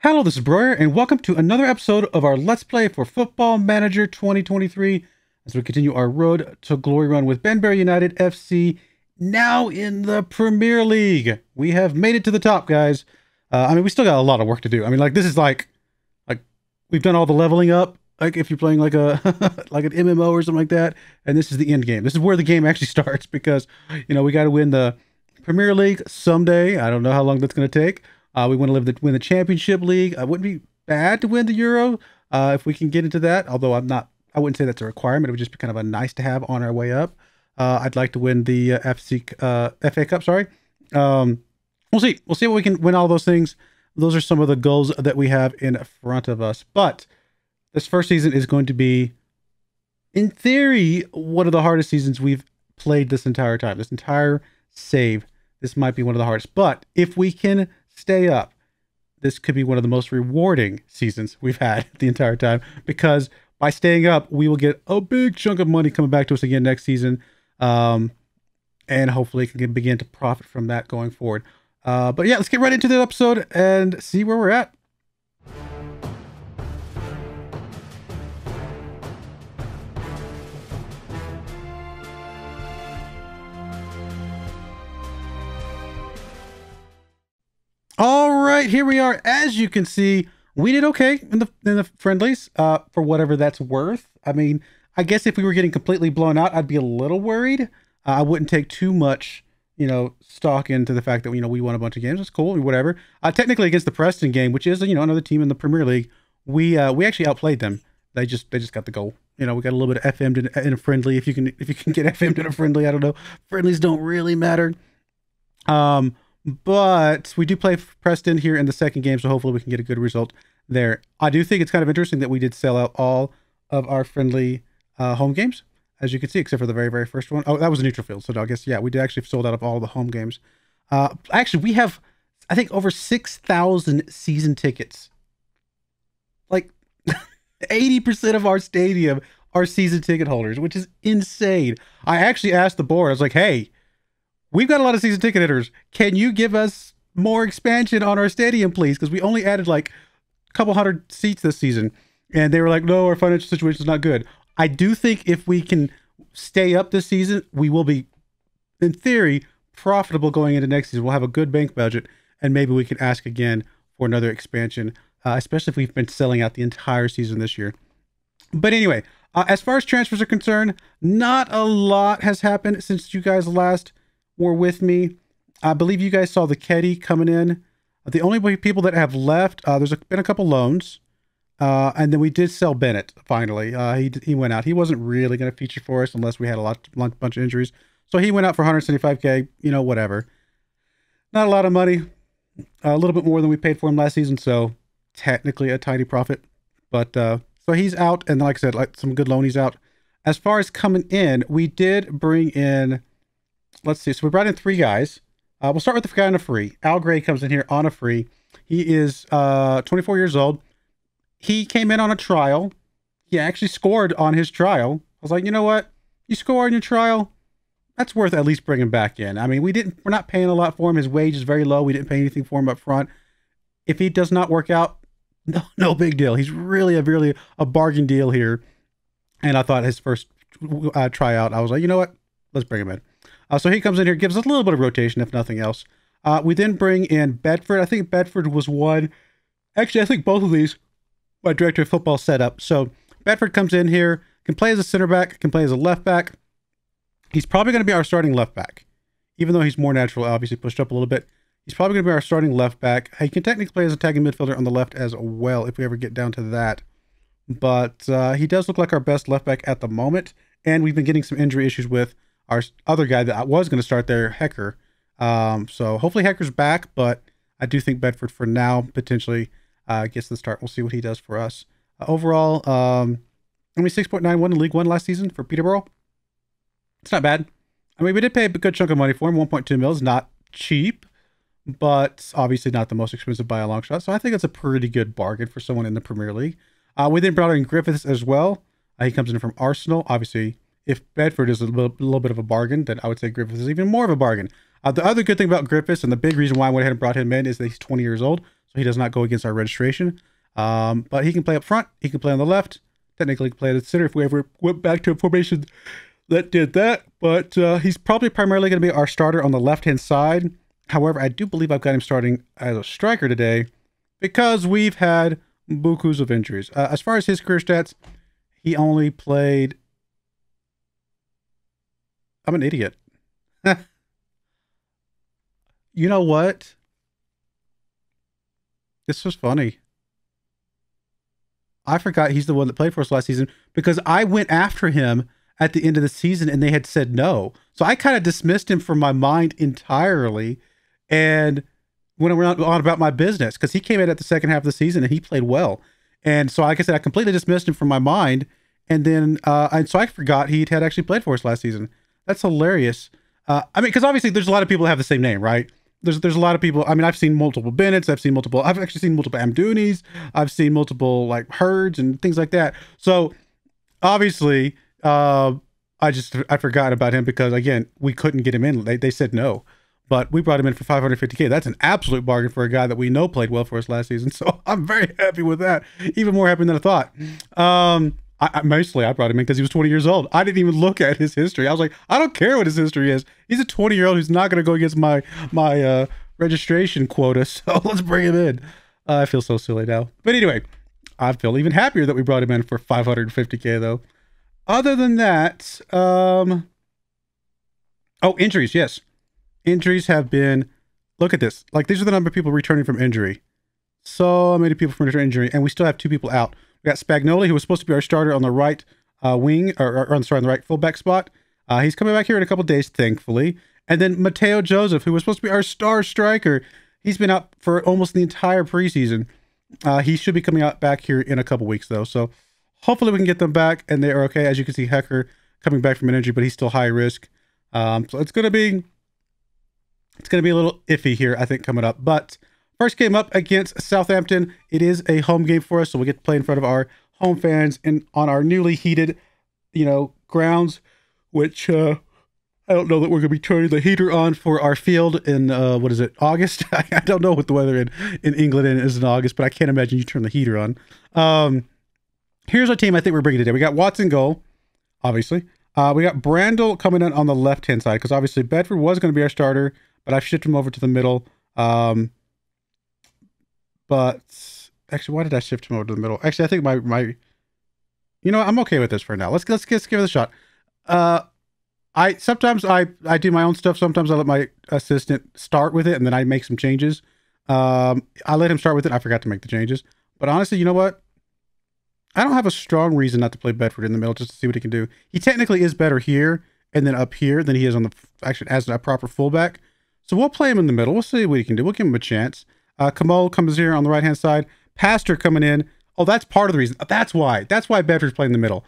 Hello, this is Broyar, and welcome to another episode of our Let's Play for Football Manager 2023 as we continue our road to glory run with Banbury United F.C. now in the Premier League. We have made it to the top, guys. We still got a lot of work to do. This is like we've done all the leveling up, like if you're playing like a like an MMO or something like that, and this is the end game. This is where the game actually starts because, we got to win the Premier League someday. I don't know how long that's going to take. We want to win the Championship League. It wouldn't be bad to win the Euro if we can get into that. Although I wouldn't say that's a requirement. It would just be kind of a nice to have on our way up. I'd like to win the FA Cup. Sorry. We'll see. We'll see what we can win. All those things. Those are some of the goals that we have in front of us. But this first season is going to be, in theory, one of the hardest seasons we've played this entire time. This entire save. This might be one of the hardest. But if we can stay up, this could be one of the most rewarding seasons we've had the entire time, because by staying up, we will get a big chunk of money coming back to us again next season, and hopefully can begin to profit from that going forward. But yeah, let's get right into the episode and see where we're at. All right, here we are. As you can see, we did okay in the friendlies, for whatever that's worth. I guess if we were getting completely blown out, I'd be a little worried. I wouldn't take too much, stock into the fact that, we won a bunch of games. It's cool, whatever. Technically against the Preston game, which is, another team in the Premier League, we actually outplayed them. They just got the goal. We got a little bit of FM'd in a friendly. If you can get FM'd in a friendly, I don't know. Friendlies don't really matter. But we do play Preston here in the second game, so hopefully we can get a good result there. I do think it's kind of interesting that we did sell out all of our friendly home games, as you can see, except for the very, very first one. Oh, that was a neutral field, so I guess, yeah, we did actually sold out of all the home games. Actually, we have, I think, over 6,000 season tickets. Like, 80% of our stadium are season ticket holders, which is insane. I actually asked the board, I was like, hey, we've got a lot of season ticket hitters. Can you give us more expansion on our stadium, please? Because we only added like a couple hundred seats this season. And they were like, no, our financial situation is not good. I do think if we can stay up this season, we will be, in theory, profitable going into next season. We'll have a good bank budget, and maybe we can ask again for another expansion, especially if we've been selling out the entire season this year. But anyway, as far as transfers are concerned, not a lot has happened since you guys last were with me. I believe you guys saw the Ketty coming in. The only people that have left, there's been a couple loans, and then we did sell Bennett finally. He went out. He wasn't really going to feature for us unless we had a bunch of injuries, so he went out for 175k. Whatever. Not a lot of money, a little bit more than we paid for him last season, so technically a tiny profit. But so he's out, and like I said, like some good loanies out. As far as coming in, we did bring in. Let's see. So we brought in 3 guys. We'll start with the guy on a free. Al Gray comes in here on a free. He is 24 years old. He came in on a trial. He actually scored on his trial. I was like, you know what? You score on your trial, that's worth at least bringing back in. We're not paying a lot for him. His wage is very low. We didn't pay anything for him up front. If he does not work out, no big deal. He's really a bargain deal here. And I thought his first tryout, I was like, you know what? Let's bring him in. So he comes in here, gives us a little bit of rotation, if nothing else. We then bring in Bedford. I think Bedford was one. Actually, I think both of these, my director of football set up. So Bedford comes in here, can play as a center back, can play as a left back. He's probably going to be our starting left back, even though he's more natural, obviously pushed up a little bit. He's probably going to be our starting left back. He can technically play as a tagging midfielder on the left as well, if we ever get down to that. But he does look like our best left back at the moment. And we've been getting some injury issues with our other guy that I was going to start there, Hecker. So hopefully Hecker's back, but I do think Bedford for now potentially gets the start. We'll see what he does for us. Overall, 6.91 in League One last season for Peterborough. It's not bad. We did pay a good chunk of money for him. 1.2 mil is not cheap, but obviously not the most expensive by a long shot. So I think it's a pretty good bargain for someone in the Premier League. We then brought in Griffiths as well. He comes in from Arsenal, obviously. If Bedford is a little bit of a bargain, then I would say Griffiths is even more of a bargain. The other good thing about Griffiths, and the big reason why I went ahead and brought him in, is that he's 20 years old. so he does not go against our registration. But he can play up front. He can play on the left. Technically, he can play at the center if we ever went back to a formation that did that. But he's probably primarily going to be our starter on the left-hand side. However, I do believe I've got him starting as a striker today because we've had bukus of injuries. As far as his career stats, he only played... I'm an idiot. You know what? This was funny. I forgot he's the one that played for us last season because I went after him at the end of the season and they had said no. So I kind of dismissed him from my mind entirely and went on about my business because he came in at the second half of the season and he played well. And so, like I said, I completely dismissed him from my mind. And then, so I forgot he had actually played for us last season. That's hilarious. I mean, because obviously there's a lot of people who have the same name, right? There's a lot of people. I mean, I've seen multiple Bennett's. I've actually seen multiple Amdunis. I've seen multiple like Herds and things like that. So obviously, I forgot about him because again, we couldn't get him in. They said no, but we brought him in for 550K. That's an absolute bargain for a guy that we know played well for us last season. So I'm very happy with that. Even more happy than I thought. Mostly I brought him in because he was 20 years old. I didn't even look at his history. I was like, I don't care what his history is. He's a 20-year-old who's not going to go against my registration quota. So let's bring him in. I feel so silly now. But anyway, I feel even happier that we brought him in for 550K though. Other than that, oh, injuries. Yes. Injuries have been, look at this. Like these are the number of people returning from injury. So many people from injury, and we still have 2 people out. We got Spagnoli, who was supposed to be our starter on the right wing, or on the right fullback spot. He's coming back here in a couple days, thankfully. And then Mateo Joseph, who was supposed to be our star striker. He's been out for almost the entire preseason. He should be coming out back here in a couple weeks, though. So hopefully we can get them back, and they are okay. As you can see, Hecker coming back from an injury, but he's still high risk. So it's gonna be a little iffy here, I think, coming up. But first game up against Southampton. It is a home game for us, so we get to play in front of our home fans and on our newly heated, grounds, which I don't know that we're going to be turning the heater on for our field in, August? I don't know what the weather in England is in August, but I can't imagine you turn the heater on. Here's our team I think we're bringing today. We got Watson goal, obviously. We got Brandel coming in on the left-hand side, because obviously Bedford was going to be our starter, but I've shifted him over to the middle. But actually, why did I shift him over to the middle? Actually, I think I'm okay with this for now. Let's give it a shot. Sometimes I do my own stuff. Sometimes I let my assistant start with it, and then I make some changes. I let him start with it. I forgot to make the changes. But honestly, you know what? I don't have a strong reason not to play Bedford in the middle, just to see what he can do. He technically is better here and then up here than he is on actually as a proper fullback. So we'll play him in the middle. We'll see what he can do. We'll give him a chance. Kamal comes here on the right-hand side. Pastor coming in. Oh, that's part of the reason. That's why Bedford's playing in the middle.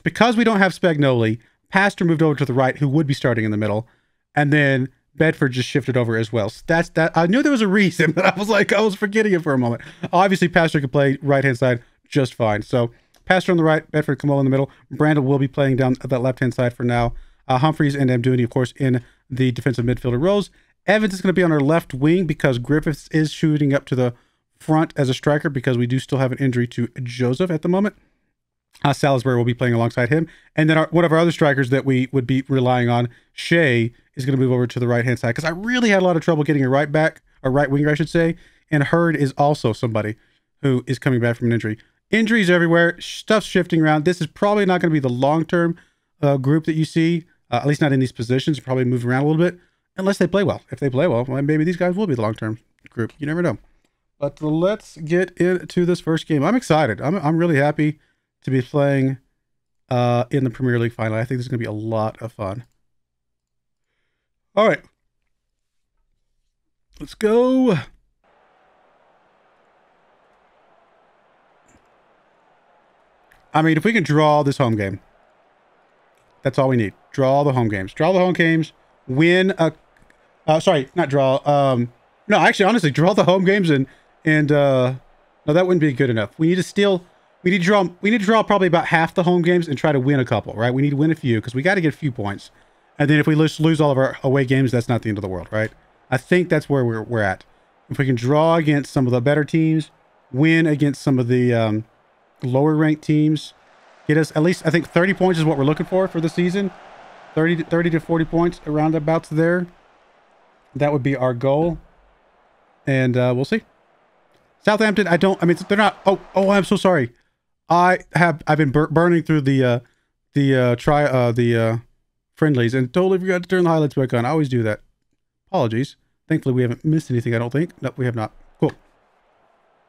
Because we don't have Spagnoli, Pastor moved over to the right, who would be starting in the middle. And then Bedford just shifted over as well. So that's that. I knew there was a reason, but I was forgetting it for a moment. Obviously, Pastor could play right-hand side just fine. So Pastor on the right, Bedford, Kamal in the middle. Brandel will be playing down that left-hand side for now. Humphreys and Amdouni, of course, in the defensive midfielder roles. Evans is going to be on our left wing because Griffiths is shooting up to the front as a striker because we do still have an injury to Joseph at the moment. Salisbury will be playing alongside him. And then one of our other strikers that we would be relying on, Shea, is going to move over to the right-hand side because I really had a lot of trouble getting a right back, or right winger, I should say. And Hurd is also somebody who is coming back from an injury. Injuries everywhere, stuff's shifting around. This is probably not going to be the long-term group that you see, at least not in these positions. Probably move around a little bit. Unless they play well. If they play well, maybe these guys will be the long-term group. You never know. But let's get into this first game. I'm excited. I'm really happy to be playing in the Premier League final. I think this is going to be a lot of fun. All right. Let's go. I mean, if we can draw this home game, that's all we need. Draw the home games. Draw the home games. Win a... sorry, not draw. No, actually, honestly, draw the home games and no, that wouldn't be good enough. We need to draw probably about half the home games and try to win a couple, right? We need to win a few because we got to get a few points. And then if we lose all of our away games, that's not the end of the world, right? I think that's where we're at. If we can draw against some of the better teams, win against some of the lower ranked teams, get us at least, I think 30 points is what we're looking for the season. 30 to 40 points around abouts there. That would be our goal. And we'll see. Southampton, they're not, oh, I'm so sorry. I've been burning through the friendlies and totally forgot to turn the highlights back on. I always do that. Apologies. Thankfully, we haven't missed anything, I don't think. No, we have not. Cool.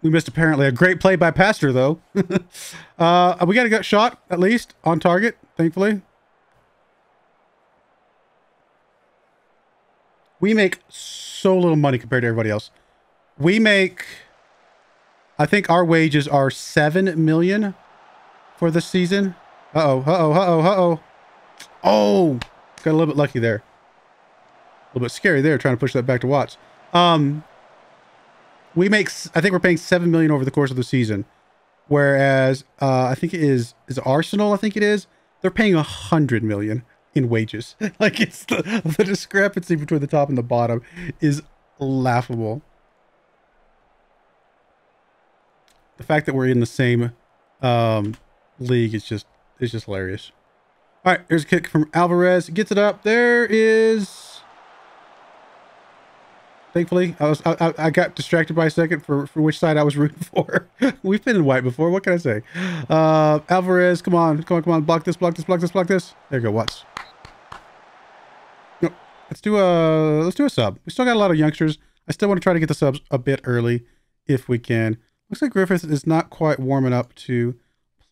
We missed apparently a great play by Pastor, though. We got a gut shot, at least, on target, thankfully. We make so little money compared to everybody else. We make, I think our wages are 7 million for this season. Oh, got a little bit lucky there. A little bit scary there, trying to push that back to Watts. We make, I think we're paying 7 million over the course of the season. Whereas, I think it is Arsenal, I think it is. They're paying 100 million in wages. Like, it's the discrepancy between the top and the bottom is laughable. The fact that we're in the same league is just hilarious. All right, here's a kick from Alvarez. Gets it up. There is. Thankfully, I got distracted by a second for which side I was rooting for. We've been in white before. What can I say? Alvarez, come on. Block this. There you go. Watts. No, let's do a sub. We still got a lot of youngsters. I still want to try to get the subs a bit early if we can. Looks like Griffith is not quite warming up to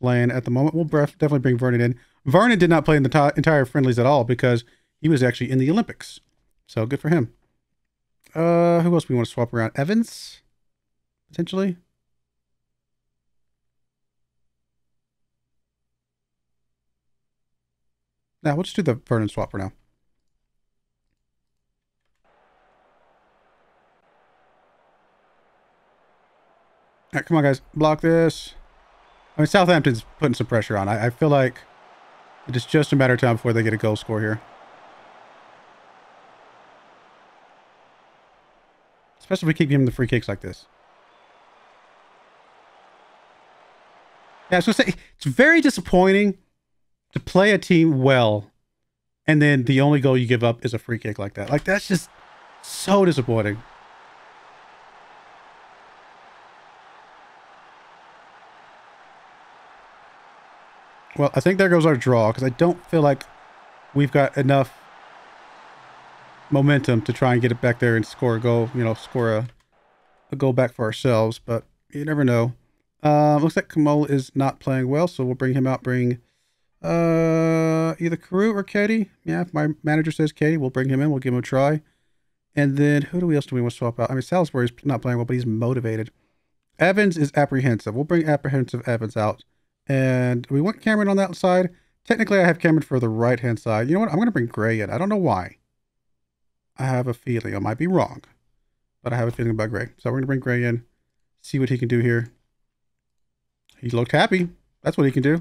playing at the moment. We'll definitely bring Vernon in. Vernon did not play in the entire friendlies at all because he was actually in the Olympics. So good for him. Who else we want to swap around? Evans? Potentially? Now, we'll just do the Vernon swap for now. All right, come on, guys. Block this. I mean, Southampton's putting some pressure on. I feel like it's just a matter of time before they get a goal score here. Especially if we keep giving the free kicks like this. Yeah, I was going to say, it's very disappointing to play a team well, and then the only goal you give up is a free kick like that. Like, that's just so disappointing. Well, I think there goes our draw, because I don't feel like we've got enough momentum to try and get it back there and score a goal, score a goal back for ourselves, but you never know. Looks like Kamal is not playing well, so we'll bring him out, bring either Carew or Katie. Yeah, if my manager says Katie, we'll bring him in, we'll give him a try. And then who else do we want to swap out? I mean, Salisbury's not playing well, but he's motivated. Evans is apprehensive. We'll bring apprehensive Evans out. And we want Cameron on that side. Technically, I have Cameron for the right-hand side. You know what? I'm going to bring Gray in. I don't know why. I have a feeling. I might be wrong, but I have a feeling about Gray. So we're going to bring Gray in, see what he can do here. He looked happy. That's what he can do.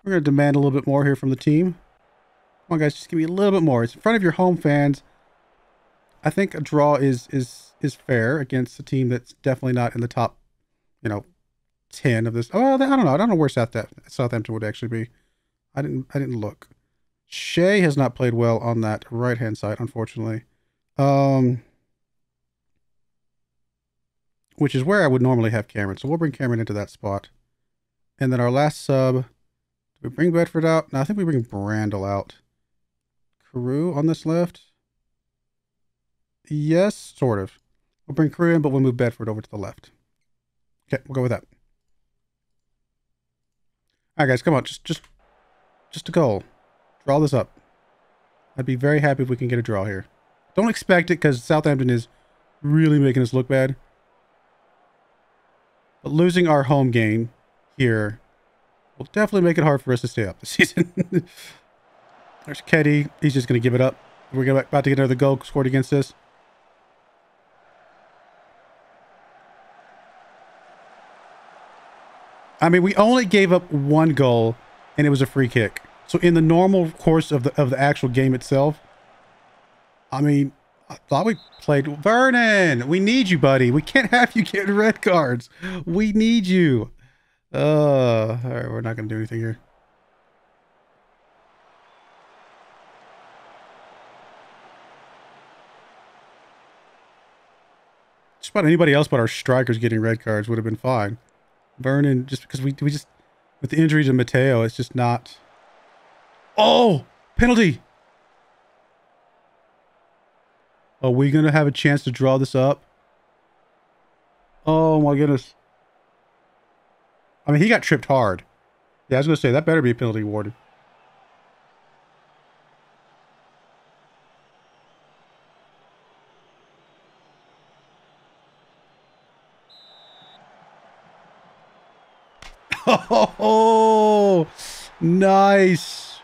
We're going to demand a little bit more here from the team. Come on, guys. Just give me a little bit more. It's in front of your home fans. I think a draw is fair against a team that's definitely not in the top, 10 of this. Oh, I don't know. I don't know where Southampton would actually be. I didn't look. Shea has not played well on that right-hand side, unfortunately. Which is where I would normally have Cameron. So we'll bring Cameron into that spot. And then our last sub. Do we bring Bedford out? No, I think we bring Brandel out. Carew on this left? Yes, sort of. We'll bring Carew in, but we'll move Bedford over to the left. Okay, we'll go with that. All right, guys, come on. Just a goal. Draw this up. I'd be very happy if we can get a draw here. Don't expect it because Southampton is really making us look bad. But losing our home game here will definitely make it hard for us to stay up this season. There's Keddy. He's just going to give it up. We're about to get another goal scored against us. I mean, we only gave up one goal, and it was a free kick. So in the normal course of the actual game itself, I mean, I thought we played Vernon. We need you, buddy. We can't have you get red cards. We need you. All right, we're not gonna do anything here. Just about anybody else but our strikers getting red cards would have been fine. Vernon, just because we just with the injury to Mateo, it's just not. Oh, penalty. Are we gonna have a chance to draw this up? Oh my goodness. I mean, he got tripped hard. Yeah, I was gonna say that better be a penalty awarded. Oh, nice.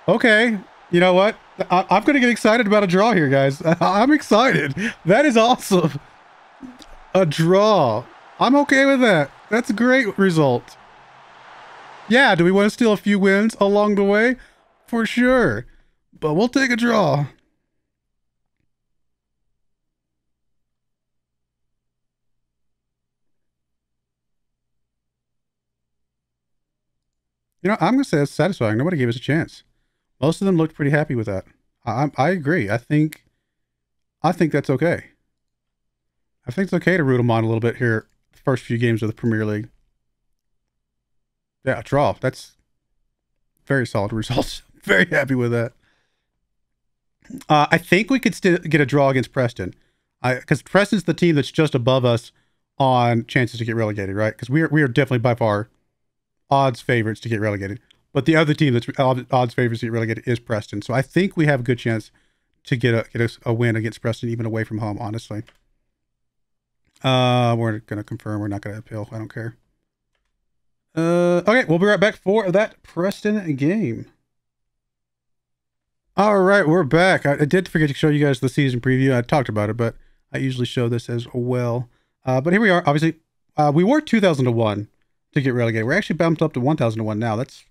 Okay. You know what? I'm going to get excited about a draw here, guys. I'm excited. That is awesome. A draw. I'm okay with that. That's a great result. Yeah, do we want to steal a few wins along the way? For sure. But we'll take a draw. You know, I'm going to say it's satisfying. Nobody gave us a chance. Most of them looked pretty happy with that. I agree. I think that's okay. I think it's okay to root them on a little bit here. The first few games of the Premier League. Yeah, draw. That's very solid results. Very happy with that. I think we could still get a draw against Preston. Because Preston's the team that's just above us on chances to get relegated, right? Because we are definitely by far odds favorites to get relegated. But the other team that's odds favorites to get relegated is Preston. So I think we have a good chance to get a win against Preston, even away from home, honestly. We're going to confirm. We're not going to appeal. I don't care. Okay, we'll be right back for that Preston game. All right, we're back. I did forget to show you guys the season preview. I talked about it, but I usually show this as well. But here we are. Obviously, we were 2,001 to get relegated. We're actually bumped up to 1,001 now. That's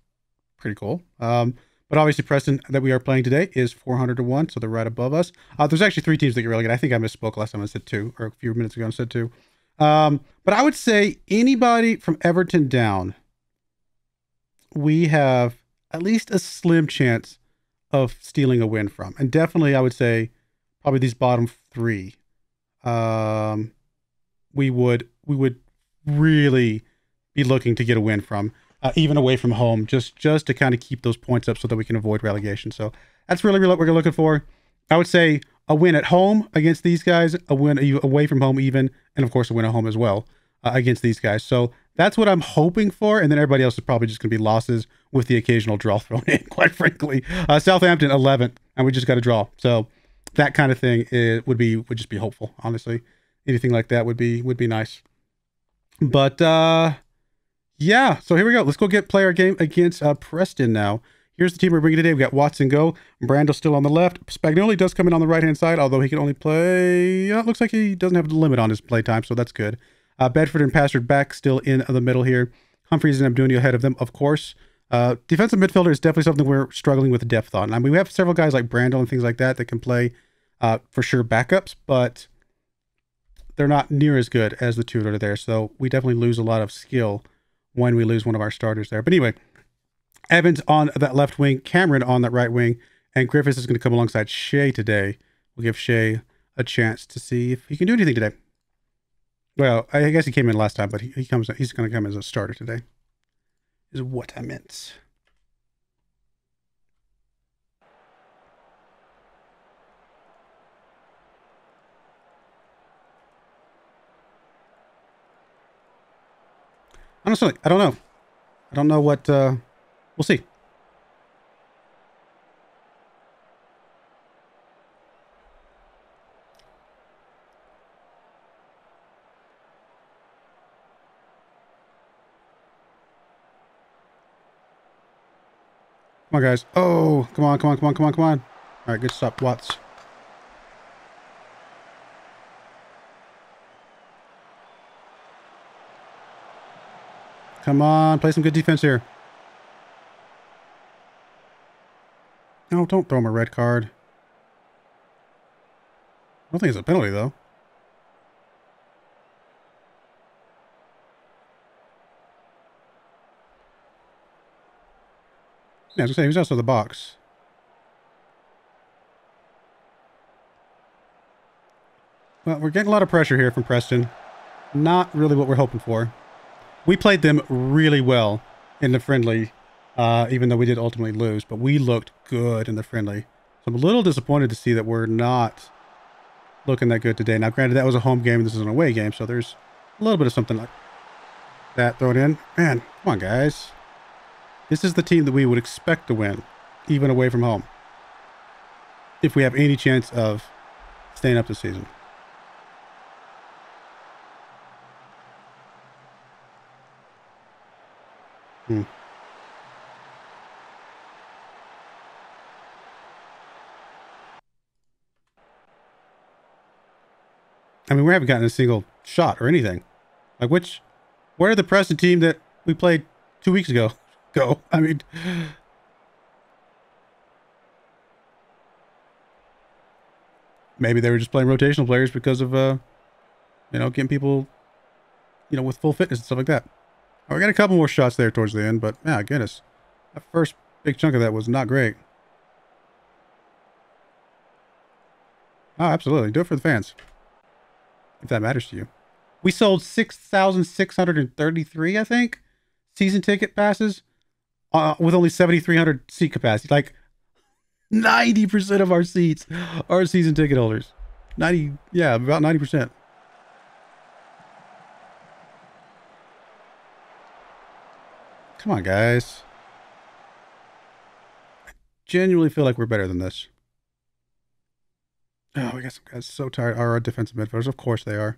pretty cool. But obviously, Preston that we are playing today is 400-1, so they're right above us. There's actually 3 teams that get relegated. I think I misspoke last time I said 2, or a few minutes ago I said 2. But I would say anybody from Everton down, we have at least a slim chance of stealing a win from. And definitely, I would say, probably these bottom 3. We would really be looking to get a win from, even away from home, just to kind of keep those points up so that we can avoid relegation. So that's really what we're looking for. I would say a win at home against these guys, a win away from home even, and of course a win at home as well against these guys. So that's what I'm hoping for, and then everybody else is probably just going to be losses with the occasional draw thrown in, quite frankly. Southampton 11th, and we just got a draw. So that kind of thing would just be hopeful, honestly. Anything like that would be nice. But yeah, so here we go. Let's go play our game against Preston now. Here's the team we're bringing today. We've got Watson go. Brandel still on the left. Spagnoli does come in on the right-hand side, although he can only play... it looks like he doesn't have the limit on his play time, so that's good. Bedford and Pastard back still in the middle here. Humphreys and Abduni ahead of them, of course. Defensive midfielder is definitely something we're struggling with depth on. I mean, we have several guys like Brandel and things like that that can play for sure backups, but they're not near as good as the two that are there. So we definitely lose a lot of skill when we lose one of our starters there. But anyway, Evans on that left wing, Cameron on that right wing, and Griffiths is going to come alongside Shea today. We'll give Shea a chance to see if he can do anything today. Well, I guess he came in last time, but he's going to come as a starter today, is what I meant. Honestly, I don't know. I don't know what, we'll see. Come on, guys. Oh, come on. All right, good stop, Watts. Come on, play some good defense here. No, don't throw him a red card. I don't think it's a penalty, though. Yeah, I was going to say, he was outside the box. Well, we're getting a lot of pressure here from Preston. Not really what we're hoping for. We played them really well in the friendly, even though we did ultimately lose, but we looked good in the friendly. So I'm a little disappointed to see that we're not looking that good today. Now, granted, that was a home game. This is an away game, so there's a little bit of something like that thrown in. Man, come on, guys. This is the team that we would expect to win, even away from home, if we have any chance of staying up this season. I mean, we haven't gotten a single shot or anything. Like, where did the Preston team that we played 2 weeks ago go? I mean, maybe they were just playing rotational players because of, getting people, with full fitness and stuff like that. Oh, we got a couple more shots there towards the end, but, yeah, goodness. That first big chunk of that was not great. Oh, absolutely. Do it for the fans, if that matters to you. We sold 6,633, I think, season ticket passes with only 7,300 seat capacity. Like, 90% of our seats are season ticket holders. 90, yeah, about 90%. Come on, guys. I genuinely feel like we're better than this. Oh, we got some guys so tired. Our defensive midfielders, of course they are.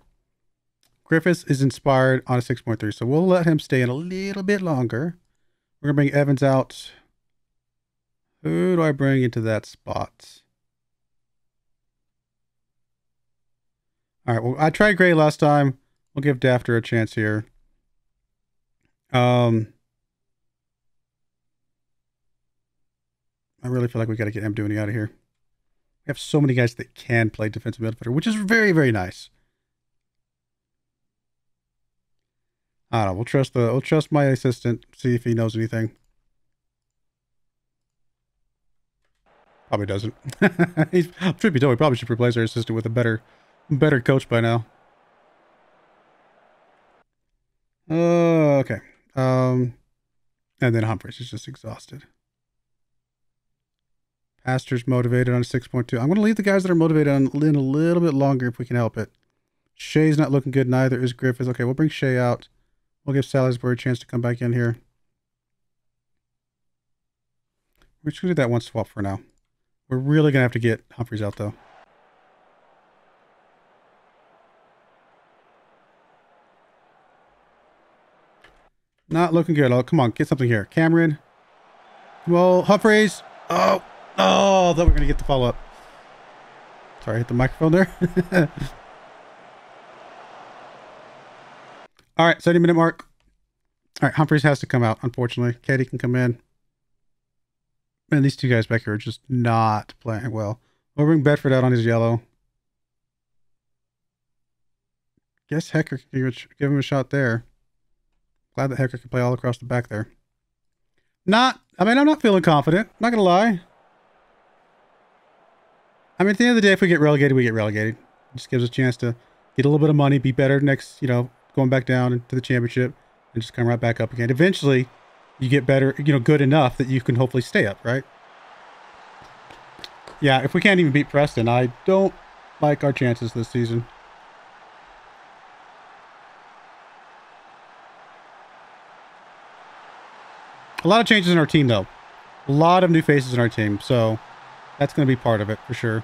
Griffiths is inspired on a 6.3, so we'll let him stay in a little bit longer. We're going to bring Evans out. Who do I bring into that spot? All right, well, I tried Gray last time. We'll give Dafter a chance here. I really feel like we got to get Mdooney out of here. We have so many guys that can play defensive midfielder, which is very, very nice. I don't know. We'll trust my assistant. See if he knows anything. Probably doesn't. Truth be told, we probably should replace our assistant with a better coach by now. Okay. And then Humphreys is just exhausted. Pastor's motivated on a 6.2. I'm going to leave the guys that are motivated on in a little bit longer if we can help it. Shea's not looking good. Neither is Griffiths. Okay, we'll bring Shea out. We'll give Salisbury a chance to come back in here. We're just going to do that one swap for now. We're really going to have to get Humphreys out, though. Not looking good. Oh, come on, get something here. Cameron. Well, Humphreys. Oh, I thought we were going to get the follow-up. Sorry, I hit the microphone there. All right, 70-minute mark. All right, Humphreys has to come out, unfortunately. Katie can come in. Man, these two guys back here are just not playing well. We'll bring Bedford out on his yellow. Guess Hecker can give him a shot there. Glad that Hecker can play all across the back there. I'm not feeling confident. Not going to lie. I mean, at the end of the day, if we get relegated, we get relegated. It just gives us a chance to get a little bit of money, be better next, going back down into the championship and just come right back up again. Eventually, you get better, good enough that you can hopefully stay up, right? Yeah, if we can't even beat Preston, I don't like our chances this season. A lot of changes in our team, though. A lot of new faces in our team, so that's going to be part of it for sure.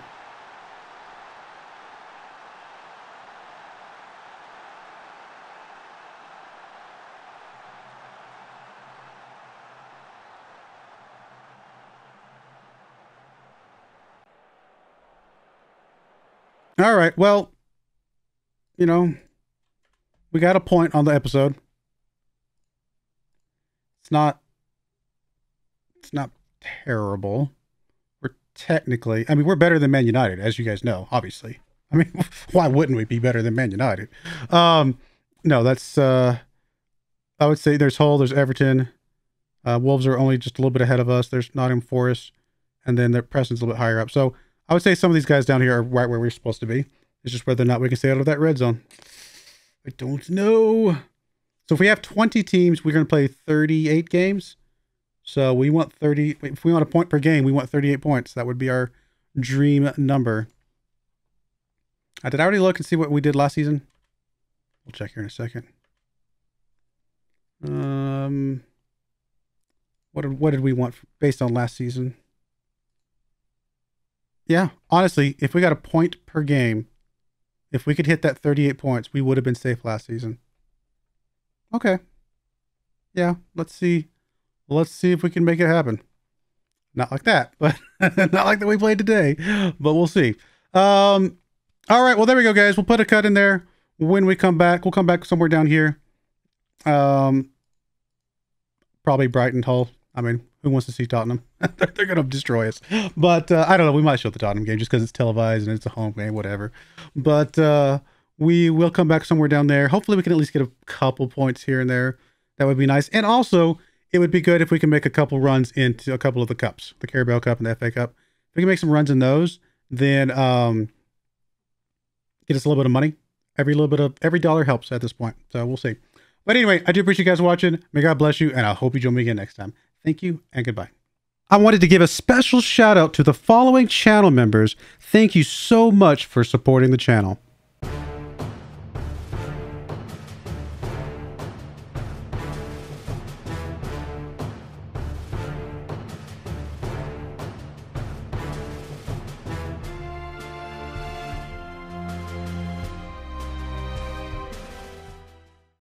All right, well, we got a point on the episode. It's not terrible. We're technically, we're better than Man United, as you guys know, obviously. I mean, why wouldn't we be better than Man United? No, that's, I would say there's Hull, there's Everton. Wolves are only just a little bit ahead of us. There's Nottingham Forest, and then their Preston's a little bit higher up. So I would say some of these guys down here are right where we're supposed to be. It's just whether or not we can stay out of that red zone. I don't know. So if we have 20 teams, we're going to play 38 games. So we want 30. If we want a point per game, we want 38 points. That would be our dream number. Did I already look and see what we did last season? We'll check here in a second. What did we want based on last season? Yeah, honestly, if we got a point per game, if we could hit that 38 points, we would have been safe last season. Okay. Yeah, let's see. Let's see if we can make it happen. Not like that, but not like that we played today, but we'll see. All right, well, there we go, guys. We'll put a cut in there when we come back. We'll come back somewhere down here. Probably Brighton, Hull. I mean, who wants to see Tottenham? They're going to destroy us. But I don't know. We might show the Tottenham game just because it's televised and it's a home game, whatever. But we will come back somewhere down there. Hopefully we can at least get a couple points here and there. That would be nice. And also, it would be good if we can make a couple runs into a couple of the cups, the Carabao Cup and the FA Cup. If we can make some runs in those, then get us a little bit of money. Every dollar helps at this point. So we'll see. But anyway, I do appreciate you guys watching. May God bless you, and I hope you join me again next time. Thank you, and goodbye. I wanted to give a special shout out to the following channel members. Thank you so much for supporting the channel.